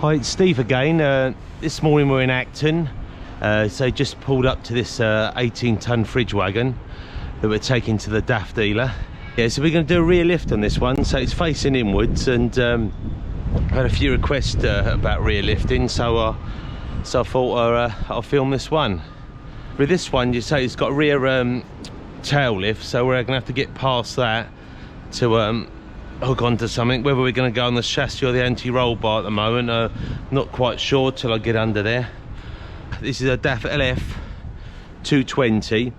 Hi, it's Steve again. This morning we're in Acton, so just pulled up to this 18-ton fridge wagon that we're taking to the DAF dealer. Yeah, so we're going to do a rear lift on this one, so it's facing inwards, and I had a few requests about rear lifting, so I thought I'll film this one. With this one, you say it's got a rear tail lift, so we're going to have to get past that to hook onto something. Whether we're going to go on the chassis or the anti-roll bar at the moment, not quite sure till I get under there. This is a DAF LF 220,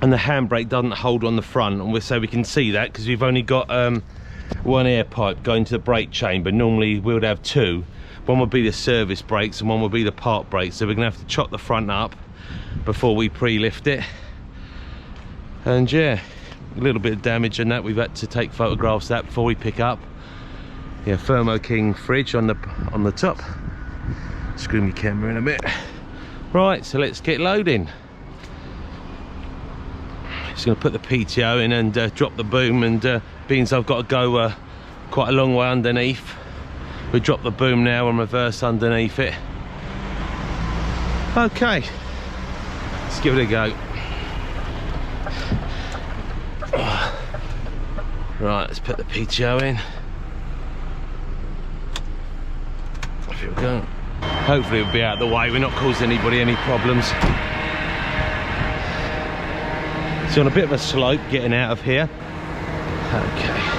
and the handbrake doesn't hold on the front, and so we can see that because we've only got one air pipe going to the brake chamber. Normally we would have two. One would be the service brakes and one would be the park brakes, so we're going to have to chop the front up before we pre-lift it. And yeah, a little bit of damage in that. We've had to take photographs of that before we pick up. Yeah, Thermo King fridge on the top. Screw my camera in a bit. Right, so let's get loading. Just going to put the PTO in and drop the boom, and being as I've got to go quite a long way underneath, we drop the boom now and reverse underneath it. Okay, let's give it a go. Right, let's put the PTO in. Off we go. Hopefully it'll be out of the way, we're not causing anybody any problems. It's on a bit of a slope getting out of here. Okay.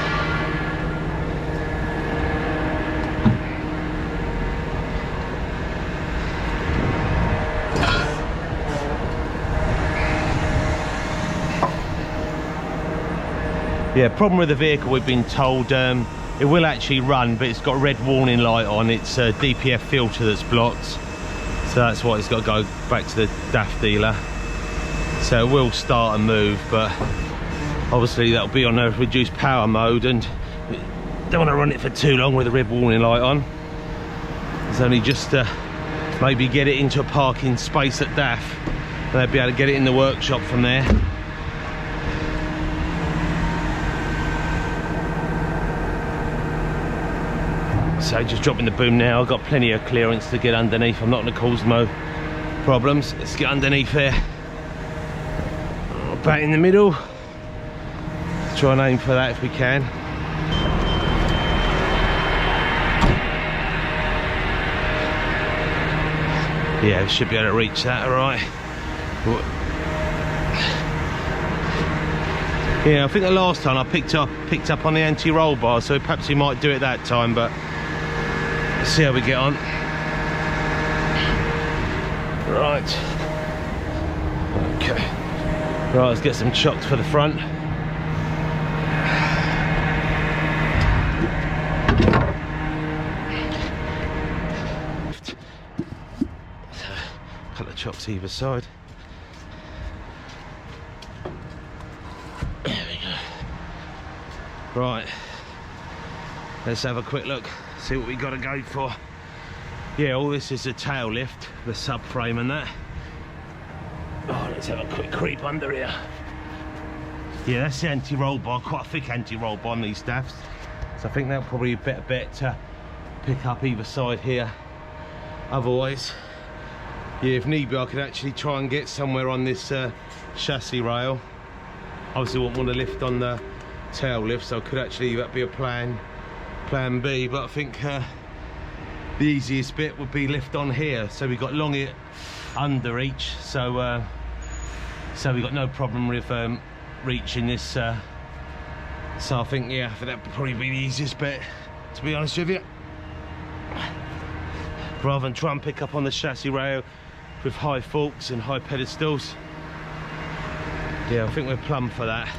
Yeah, problem with the vehicle, we've been told it will actually run, but it's got a red warning light on. It's a DPF filter that's blocked, so that's why it's got to go back to the DAF dealer. So it will start and move, but obviously that'll be on a reduced power mode, and don't want to run it for too long with a red warning light on. It's only just to maybe get it into a parking space at DAF, and they'll be able to get it in the workshop from there. So just dropping the boom now. I've got plenty of clearance to get underneath. I'm not going to cause no problems. Let's get underneath there. Back in the middle. Let's try and aim for that if we can. Yeah, we should be able to reach that, all right. Yeah, I think the last time I picked up on the anti-roll bar, so perhaps we might do it that time, but let's see how we get on. Right. Okay. Right, let's get some chocks for the front. A couple of chocks either side. There we go. Right. Let's have a quick look, see what we got to go for. Yeah, all this is a tail lift, the subframe and that. Oh, let's have a quick creep under here. Yeah, that's the anti-roll bar, quite a thick anti-roll bar on these DAFs. So I think that'll probably be a better bet to pick up either side here. Otherwise, yeah, if need be, I could actually try and get somewhere on this chassis rail. Obviously wouldn't want to lift on the tail lift, so could actually that be a plan B, but I think the easiest bit would be lift on here. So we've got long under each, so we've got no problem with reaching this. So I think, yeah, that would probably be the easiest bit, to be honest with you. Rather than try and pick up on the chassis rail with high forks and high pedestals. Yeah, I think we're plumb for that.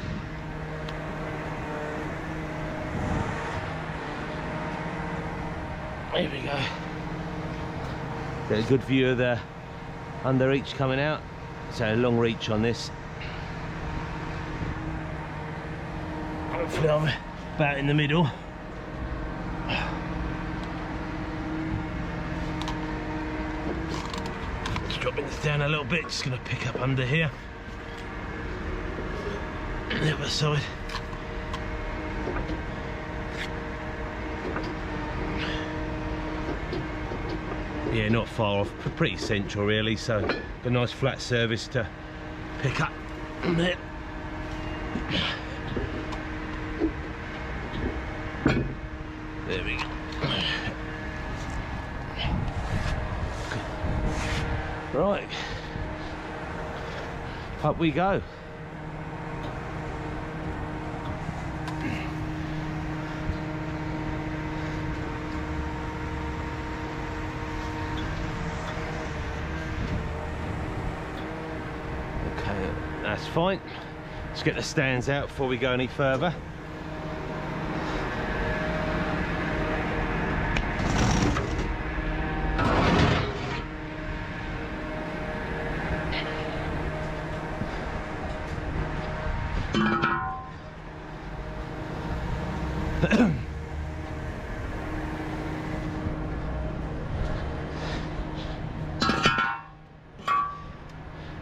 There we go. Get a good view of the under reach coming out. So a long reach on this. Hopefully I'm about in the middle. Just dropping this down a little bit, just going to pick up under here. The other side. Yeah, not far off, pretty central really, so got a nice flat surface to pick up there. There we go. Right, up we go. That's fine. Let's get the stands out before we go any further.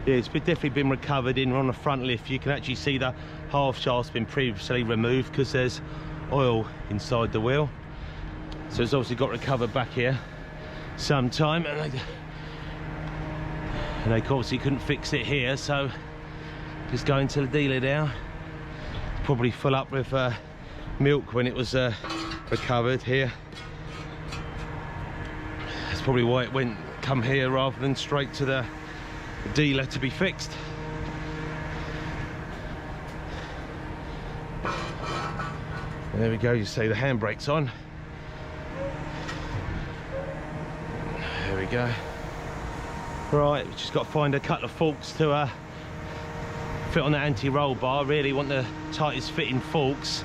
Yeah, it's definitely been recovered in on the front lift. You can actually see the half shaft's been previously removed because there's oil inside the wheel. So it's obviously got recovered back here sometime, and they obviously couldn't fix it here, so just going to the dealer now. Probably full up with milk when it was recovered here. That's probably why it come here rather than straight to the dealer to be fixed. There we go, you see the handbrake's on. There we go. Right, we've just got to find a couple of forks to fit on the anti-roll bar. Really want the tightest fitting forks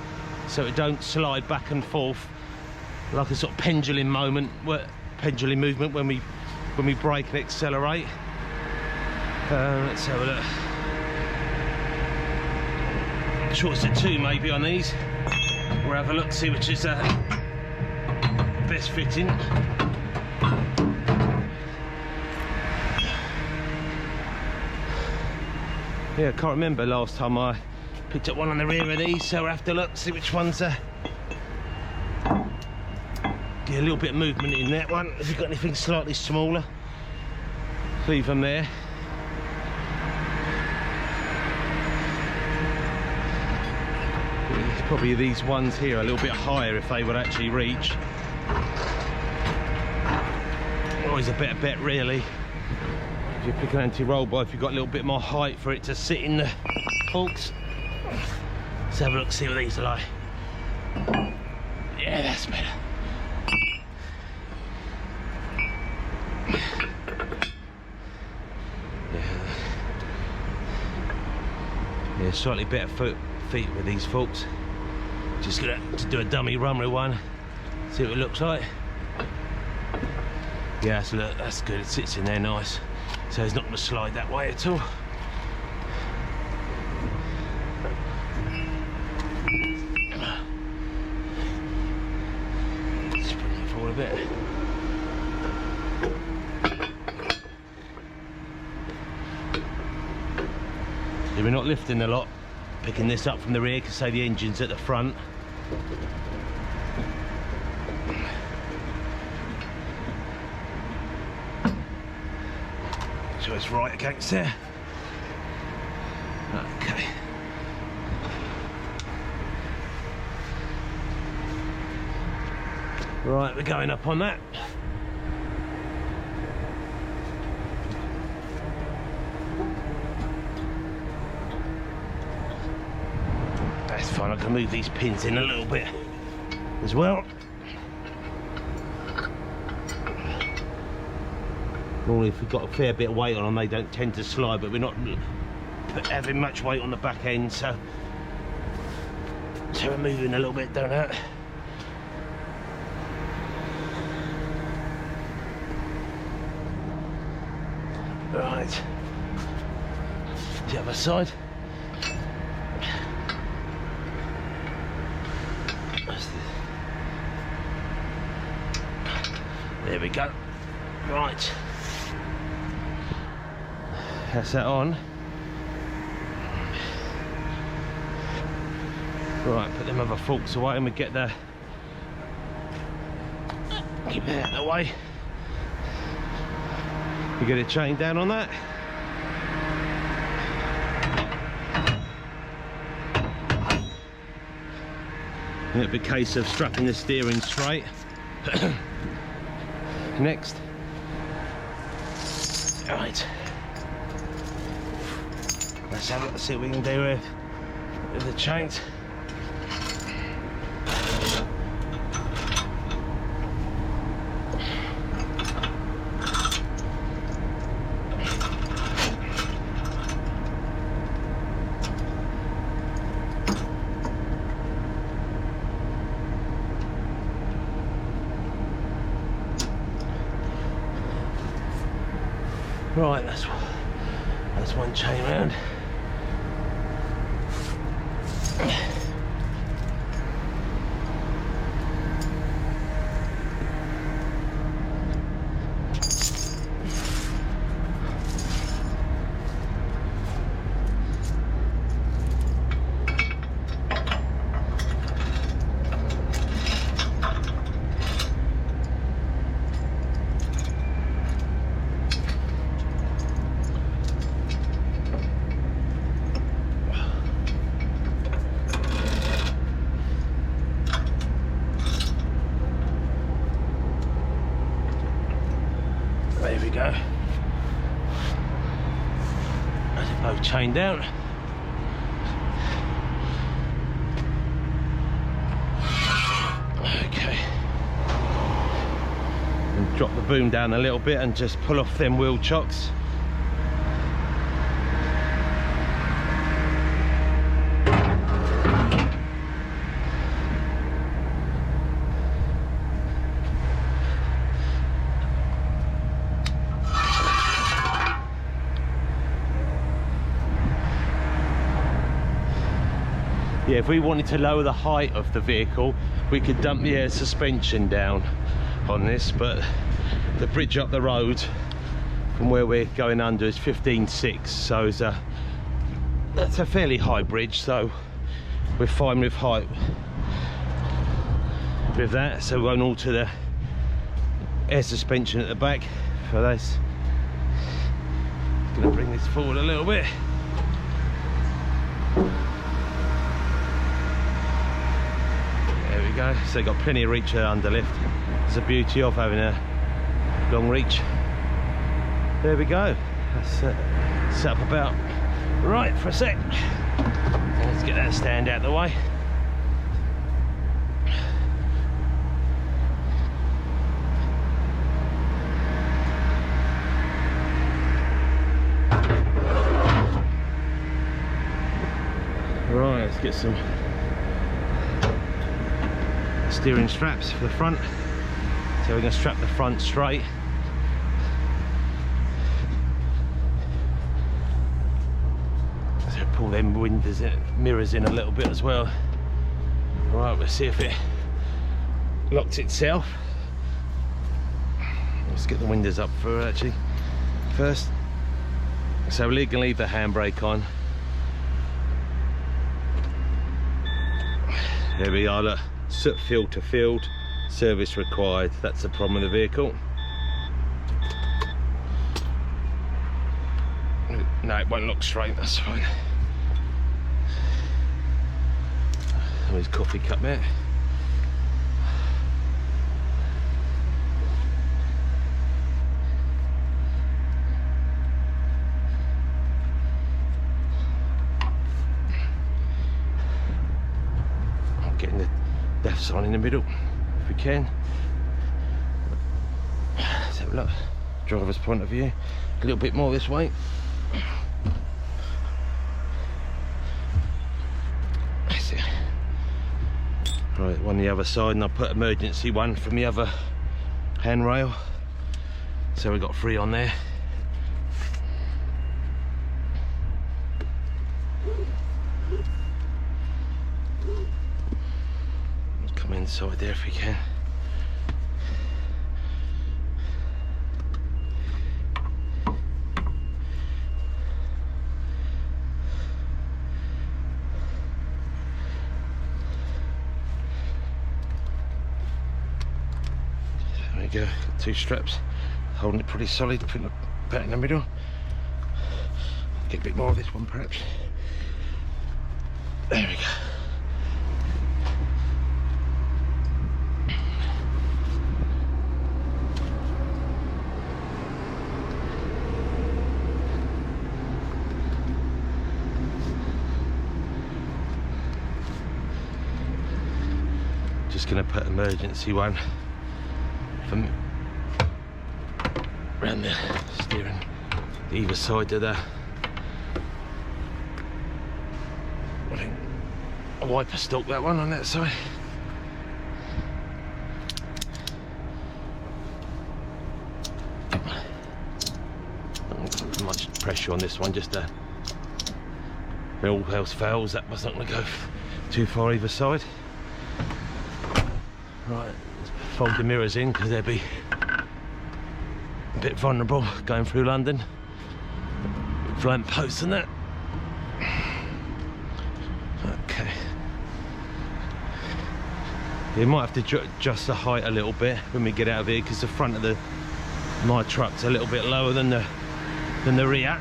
so it don't slide back and forth like a sort of pendulum movement when we brake and accelerate. Let's have a look. Shortest of 2 maybe on these. We'll have a look, see which is best fitting. Yeah, I can't remember last time I picked up one on the rear of these, so we'll have to look, see which ones get a little bit of movement in that one. If you've got anything slightly smaller, leave them there. Probably these ones here a little bit higher if they would actually reach. Always a better bet really, if you pick an anti-roll bar, if you've got a little bit more height for it to sit in the forks. Let's have a look, see what these are like. Yeah, that's better. Yeah, slightly better feet with these forks. Just gonna do a dummy run with one, see what it looks like. Yeah, so look, that's good, it sits in there nice, so it's not gonna slide that way at all. Just bring it forward a bit. So we're not lifting a lot, picking this up from the rear because say the engine's at the front. So it's right against there. Okay. Right, we're going up on that. That's fine, I can move these pins in a little bit as well. Normally if we've got a fair bit of weight on them, they don't tend to slide, but we're not having much weight on the back end, so we're moving a little bit, don't hurt. Right, the other side. There we go. Right, that's that on. Right, put them other forks away and we get the, keep it out of the way. We get it chained down on that. And it'll be a case of strapping the steering straight. Next. Right. Let's have a look, let's see what we can do with the chains. Right, that's one chain round. There we go. That's it, both chained down. Okay. And drop the boom down a little bit and just pull off them wheel chocks. Yeah, if we wanted to lower the height of the vehicle, we could dump the air suspension down on this, but the bridge up the road from where we're going under is 15.6, so that's a fairly high bridge, so we're fine with height with that. So we're going all to the air suspension at the back for this. Just gonna bring this forward a little bit. Go. So you've got plenty of reach under lift. It's the beauty of having a long reach. There we go. That's set up about right for a sec. Let's get that stand out of the way. Right, let's get some steering straps for the front. So we're going to strap the front straight. So pull them windows in, mirrors in a little bit as well. Right, we'll see if it locks itself. Let's get the windows up for actually first. So we're going to leave the handbrake on. There we are, look. Soot field to field, service required. That's the problem with the vehicle. No, it won't look straight, that's fine. There's coffee cup there. I'm getting the DAF sign in the middle if we can. Let's have a look. Driver's point of view. A little bit more this way. That's it. Right, one the other side, and I'll put emergency one from the other handrail. So we've got 3 on there. Come inside there if we can. There we go, 2 straps holding it pretty solid, putting the Put it in the middle. Get a bit more of this one perhaps. There we go. Just going to put emergency one from around the steering, either side of the. I think a wiper stalk, that one on that side. Not put much pressure on this one, just if all else fails, that was not going to go too far either side. Right, let's fold the mirrors in because they'll be a bit vulnerable going through London. Lamp posts and that. Okay. You might have to adjust the height a little bit when we get out of here because the front of my truck's a little bit lower than the rear.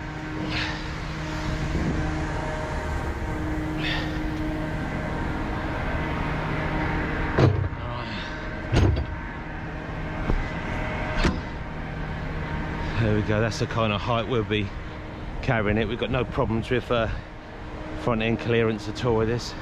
There we go, that's the kind of height we'll be carrying it. We've got no problems with front end clearance at all with this.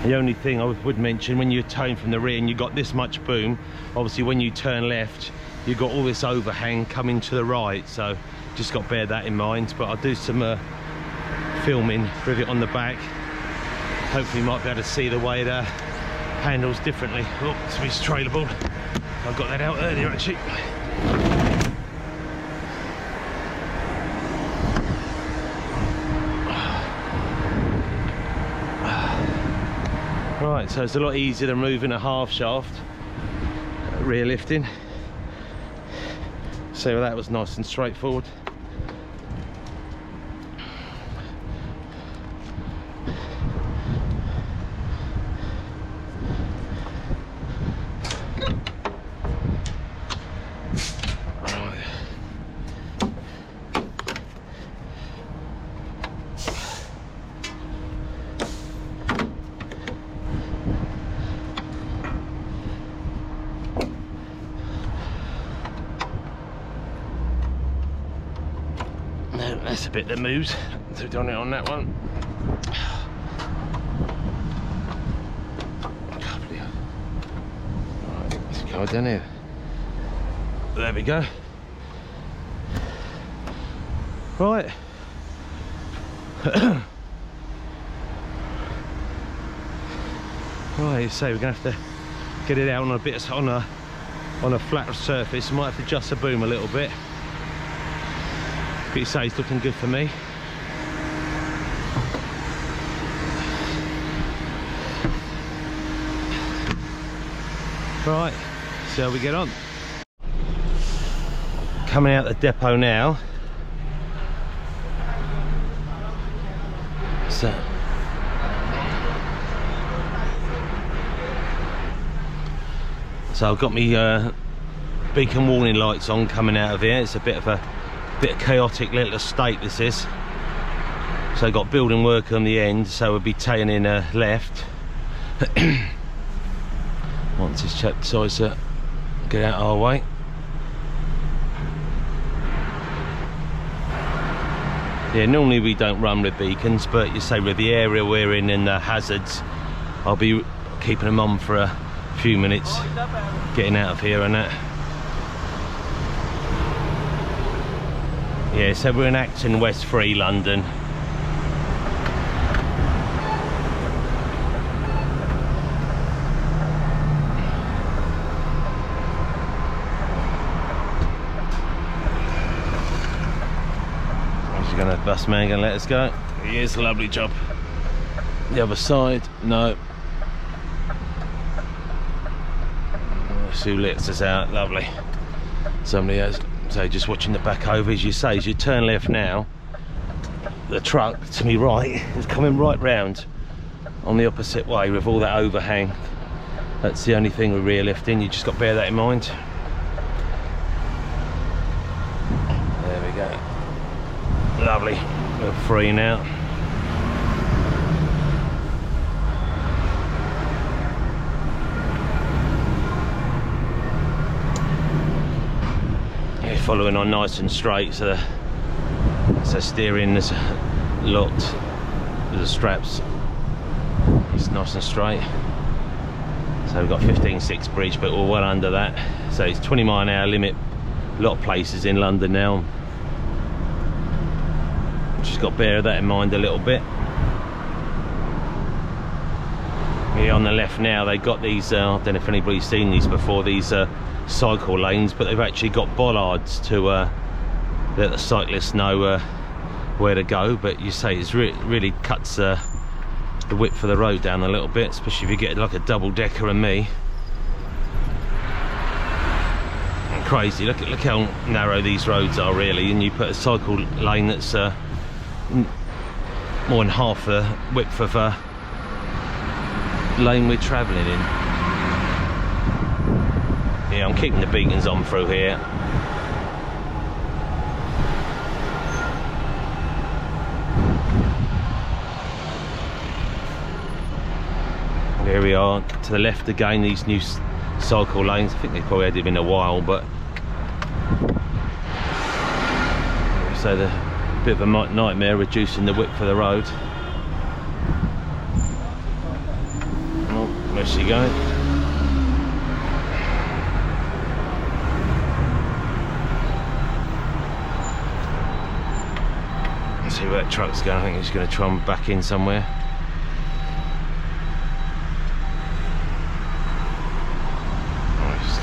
The only thing I would mention, when you're towing from the rear and you've got this much boom, obviously when you turn left you've got all this overhang coming to the right, so just got to bear that in mind. But I'll do some filming with it on the back. Hopefully you might be able to see the way it handles differently. Oh, it's a trailer board. I got that out earlier actually. Right, so it's a lot easier than moving a half shaft, rear lifting. So that was nice and straightforward. That's a bit that moves, so we've done it on that one. Right, let's go down here. There we go. Right. Right, so we're gonna have to get it out on a bit on a flat surface. Might have to adjust the boom a little bit. But you say it's looking good for me. Right, see how we get on. Coming out the depot now. So I've got me beacon warning lights on coming out of here. It's a bit of chaotic little estate this is. So I've got building work on the end, so we'll be taking in left. Once this chap decides to get out our way. Yeah, normally we don't run with beacons, but you say with the area we're in and the hazards, I'll be keeping them on for a few minutes, getting out of here and that. Yeah, so we're in Acton, West 3, London. Is he gonna, bus man gonna let us go? Here's a lovely job. The other side, no. Sue lets us out, lovely. Somebody has. So just watching the back over, as you say, as you turn left now, the truck to me right is coming right round on the opposite way with all that overhang. That's the only thing with rear lifting, you just got to bear that in mind. Lovely. We're free now. Yeah, following on nice and straight, so steering is locked. The straps, it's nice and straight. So we've got 15.6 bridge, but we're well under that. So it's 20 mile an hour limit. A lot of places in London now. Just got to bear that in mind a little bit. Yeah, on the left now they've got these, I don't know if anybody's seen these before, these cycle lanes, but they've actually got bollards to let the cyclists know where to go. But you say it's really cuts the width of the road down a little bit, especially if you get like a double decker and me. And crazy, look how narrow these roads are really, and you put a cycle lane that's more than half the width of a lane we're travelling in. Yeah, I'm keeping the beacons on through here. Here we are, to the left again, these new cycle lanes. I think they've probably had them in a while, but so the bit of a nightmare reducing the width of the road. Oh, where's she going? Let's see where that truck's going. I think he's going to try and back in somewhere.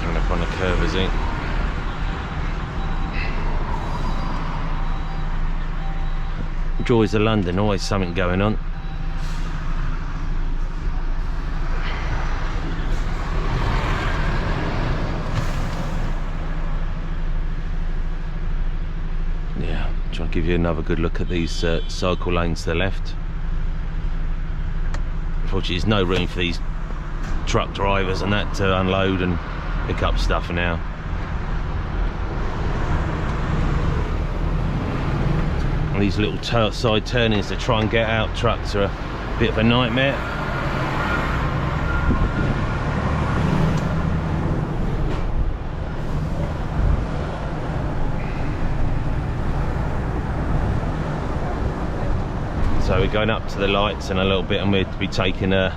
Up on the curve, is he? Joys of London, always something going on. Yeah, try to give you another good look at these cycle lanes to the left. Unfortunately, there's no room for these truck drivers and that to unload and pick up stuff now. And these little side turnings to try and get out trucks are a bit of a nightmare. So we're going up to the lights in a little bit, and we'll be taking a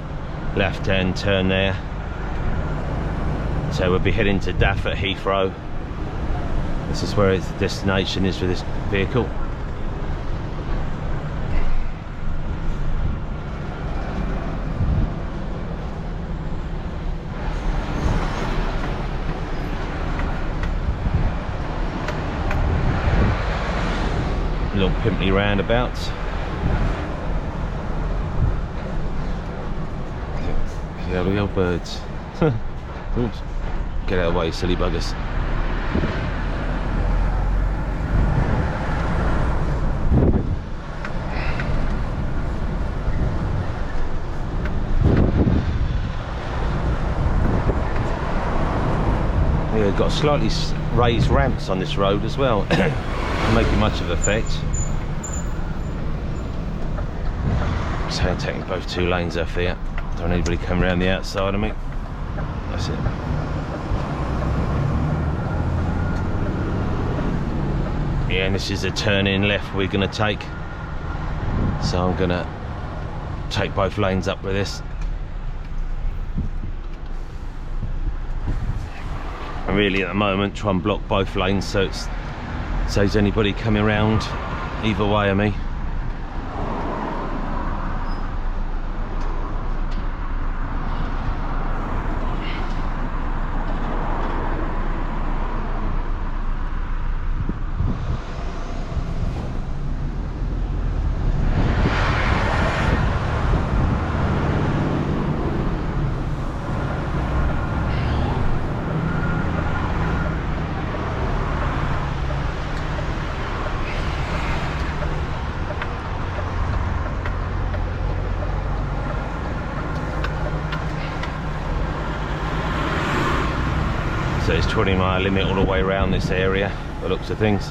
left-hand turn there. So we'll be heading to DAF at Heathrow. This is where its destination is for this vehicle. A little pimply roundabout. There we go, birds. Oops. Get out of the way, silly buggers. Yeah, got slightly raised ramps on this road as well, making much of effect. So I'm taking both two lanes off here. Don't want anybody coming around the outside of me. That's it. Yeah, and this is a turn in left we're going to take. So I'm going to take both lanes up with this. And really at the moment try and block both lanes so it saves anybody coming around either way of me. So it's 20 mile limit all the way around this area, by the looks of things.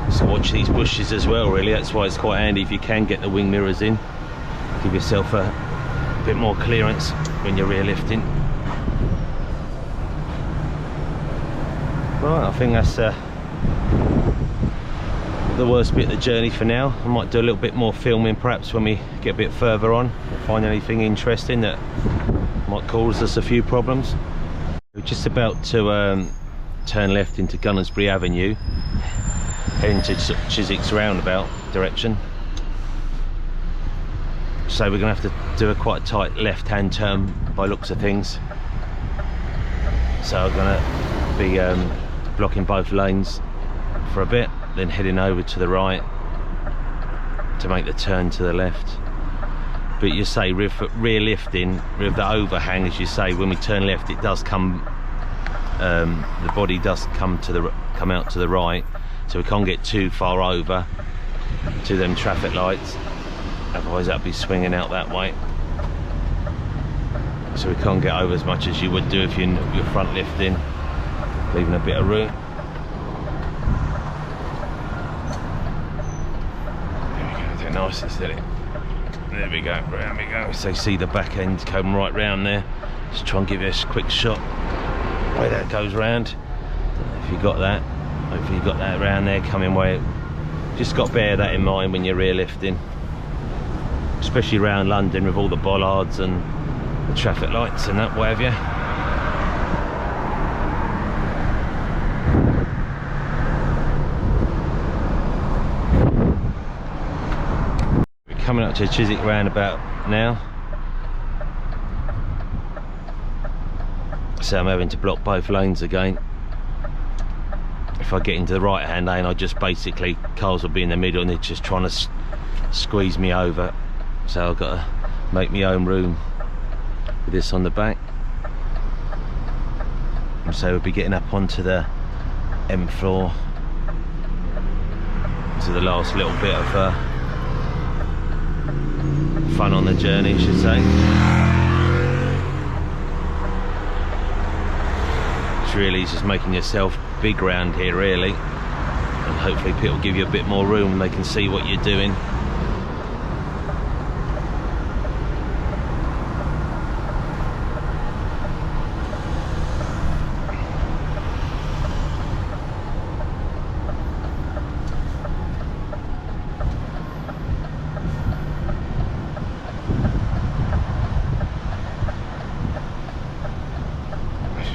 Just watch these bushes as well, really. That's why it's quite handy if you can get the wing mirrors in. Give yourself a bit more clearance when you're rear lifting. Right, I think that's the worst bit of the journey for now. I might do a little bit more filming perhaps when we get a bit further on, or find anything interesting that might cause us a few problems. We're just about to turn left into Gunnersbury Avenue, heading to Chiswick's roundabout direction. So we're going to have to do a quite tight left-hand turn by looks of things. So I'm going to be blocking both lanes for a bit, then heading over to the right to make the turn to the left. But you say rear lifting, with the overhang, as you say, when we turn left, it does come, the body does come out to the right, so we can't get too far over to them traffic lights, otherwise that'll be swinging out that way. So we can't get over as much as you would do if you're front lifting, leaving a bit of room. There we go, do it nice and steady. There we go, round we go. So you see the back end coming right round there. Just try and give you a quick shot way that goes round. If you got that, hopefully you got that round there coming way. Just got to bear that in mind when you're rear lifting, especially around London with all the bollards and the traffic lights and that, what have you. We're coming up to Chiswick roundabout now, so I'm having to block both lanes again. If I get into the right hand lane, I just basically, cars will be in the middle and they're just trying to squeeze me over, so I've got to make my own room with this on the back. And so we'll be getting up onto the M floor, to the last little bit of fun on the journey, I should say. It's really just making yourself big round here, really, and hopefully people give you a bit more room and they can see what you're doing.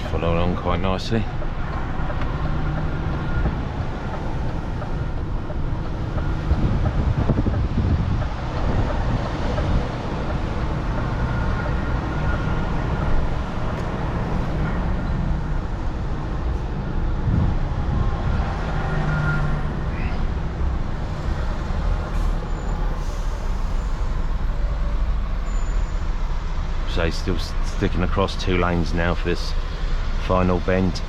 Following on quite nicely. So still sticking across two lanes now for this final bend.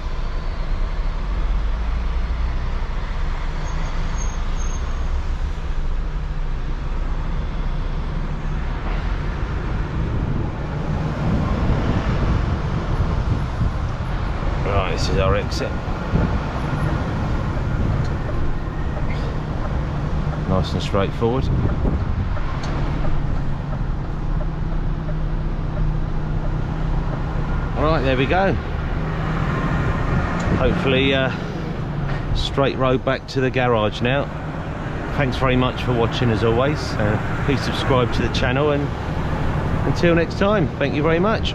Right, this is our exit. Nice and straightforward. Right, there we go. Hopefully straight road back to the garage now. Thanks very much for watching as always. Please subscribe to the channel, and until next time, thank you very much.